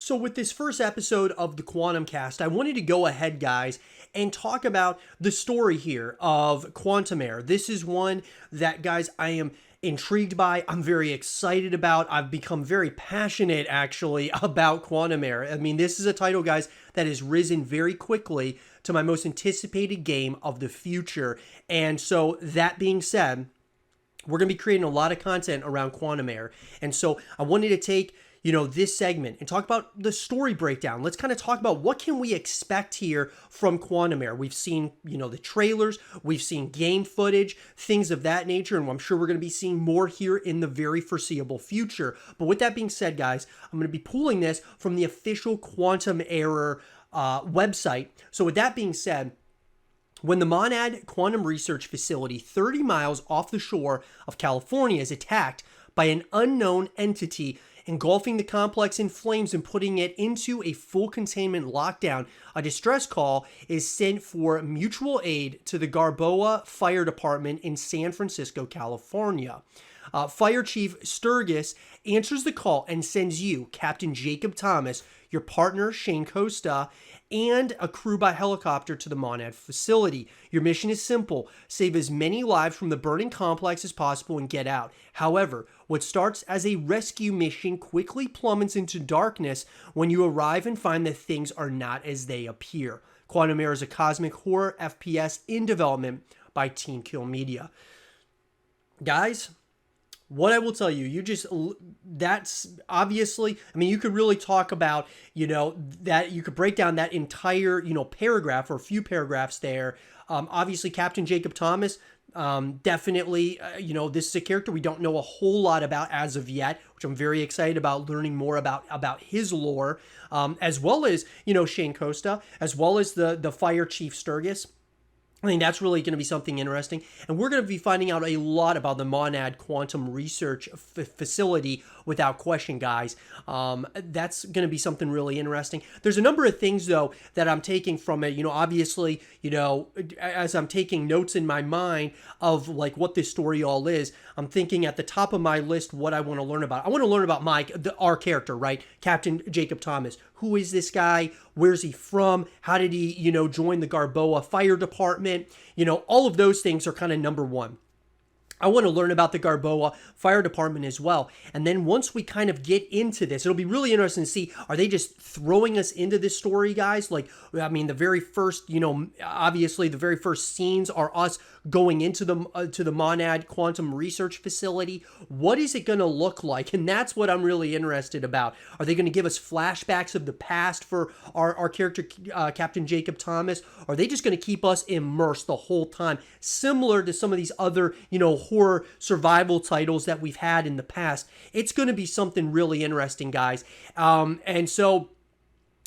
So with this first episode of the Quantum Cast, I wanted to go ahead, guys, and talk about the story here of Quantumare. This is one that, guys, I am intrigued by. I'm very excited about. I've become very passionate, actually, about Quantumare. I mean, this is a title, guys, that has risen very quickly to my most anticipated game of the future. And so, that being said, we're going to be creating a lot of content around Quantumare. And so I wanted to take, this segment and talk about the story breakdown. Let's kind of talk about what can we expect here from Quantumare. We've seen, the trailers, we've seen game footage, things of that nature, and I'm sure we're going to be seeing more here in the very foreseeable future. But with that being said, guys, I'm going to be pulling this from the official Quantumare website. So with that being said, when the Monad Quantum Research Facility 30 miles off the shore of California is attacked by an unknown entity, engulfing the complex in flames and putting it into a full containment lockdown, a distress call is sent for mutual aid to the Garboa Fire Department in San Francisco, California. Fire Chief Sturgis answers the call and sends you, Captain Jacob Thomas, your partner Shane Costa, and a crew by helicopter to the Monad facility. Your mission is simple: save as many lives from the burning complex as possible and get out. However, what starts as a rescue mission quickly plummets into darkness when you arrive and find that things are not as they appear. Quantumare is a cosmic horror FPS in development by Team Kill Media. Guys, what I will tell you, that's obviously, you could really talk about, that you could break down that entire, paragraph or a few paragraphs there. Obviously, Captain Jacob Thomas, definitely, this is a character we don't know a whole lot about as of yet, which I'm very excited about learning more about his lore, as well as, Shane Costa, as well as the Fire Chief Sturgis. I think that's really going to be something interesting. And we're going to be finding out a lot about the Monad Quantum Research Facility without question, guys. That's going to be something really interesting. There's a number of things, though, that I'm taking from it. Obviously, as I'm taking notes in my mind of like what this story all is, I'm thinking at the top of my list what I want to learn about. I want to learn about our character, right? Captain Jacob Thomas. Who is this guy? Where's he from? How did he, join the Garboa Fire Department? All of those things are kind of number one. I want to learn about the Garboa Fire Department as well. And then once we kind of get into this, it'll be really interesting to see, are they just throwing us into this story, guys? Like, the very first, obviously the very first scenes are us going into to the Monad Quantum Research Facility. What is it going to look like? And that's what I'm really interested about. Are they going to give us flashbacks of the past for our character, Captain Jacob Thomas? Or are they just going to keep us immersed the whole time, similar to some of these other, horror survival titles that we've had in the past? It's going to be something really interesting, guys. And so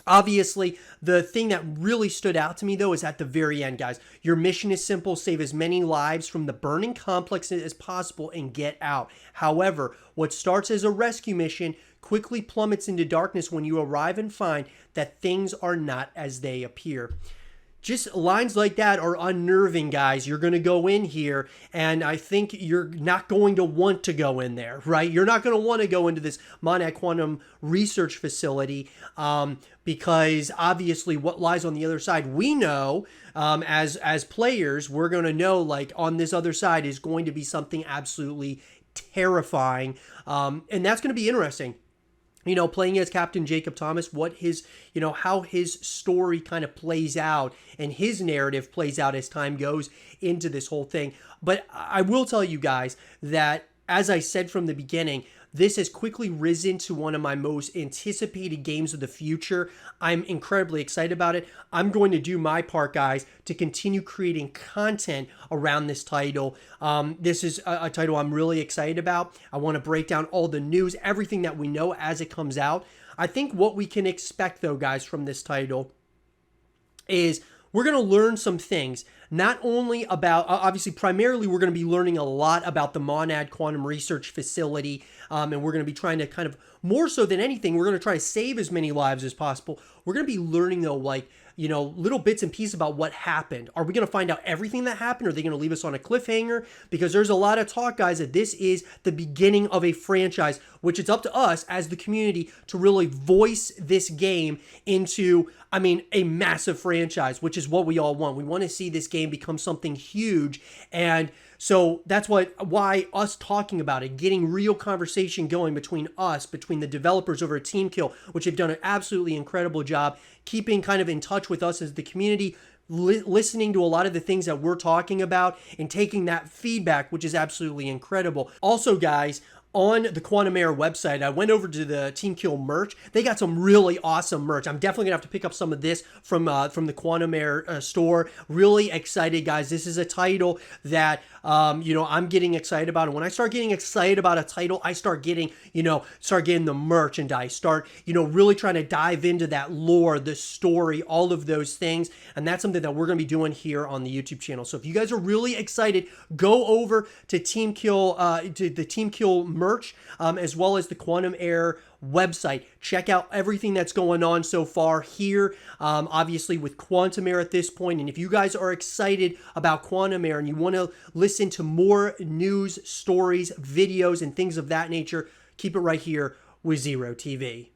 obviously, the thing that really stood out to me, though, is at the very end, guys. Your mission is simple: save as many lives from the burning complex as possible and get out. However, what starts as a rescue mission quickly plummets into darkness when you arrive and find that things are not as they appear. Just lines like that are unnerving, guys. You're going to go in here, and I think you're not going to want to go in there, right? You're not going to want to go into this Monad Quantum Research Facility because obviously what lies on the other side, we know as players, we're going to know like on this other side is going to be something absolutely terrifying, and that's going to be interesting. Playing as Captain Jacob Thomas, what his, how his story kind of plays out and his narrative plays out as time goes into this whole thing. But I will tell you guys that, as I said from the beginning, this has quickly risen to one of my most anticipated games of the future. I'm incredibly excited about it. I'm going to do my part, guys, to continue creating content around this title. This is a title I'm really excited about. I want to break down all the news, everything that we know as it comes out. I think what we can expect, though, guys, from this title is we're going to learn some things not only about, obviously, primarily we're going to be learning a lot about the Monad Quantum Research Facility, and we're going to be trying to kind of, more so than anything, we're going to try to save as many lives as possible. We're going to be learning, though, like, you know, little bits and pieces about what happened. Are we going to find out everything that happened? Or are they going to leave us on a cliffhanger? Because there's a lot of talk, guys, that this is the beginning of a franchise, which it's up to us as the community to really voice this game into, I mean, a massive franchise, which is what we all want. We want to see this game become something huge. And so that's why us talking about it, getting real conversation going between us, between the developers over at TeamKill, which have done an absolutely incredible job, keeping kind of in touch with us as the community, listening to a lot of the things that we're talking about and taking that feedback, which is absolutely incredible. Also, guys, on the Quantum Error website, I went over to the TeamKill merch. They got some really awesome merch. I'm definitely gonna have to pick up some of this from the Quantum Error store. Really excited, guys. This is a title that you know, I'm getting excited about. And when I start getting excited about a title, I start getting, you know, the merchandise, start, you know, really trying to dive into that lore, the story, all of those things. And that's something that we're going to be doing here on the YouTube channel. So if you guys are really excited, go over to TeamKill, to the TeamKill merch, as well as the Quantum Error website. Check out everything that's going on so far here, obviously with Quantum Error at this point. And if you guys are excited about Quantum Error and you want to listen to more news, stories, videos, and things of that nature, keep it right here with Zero TV.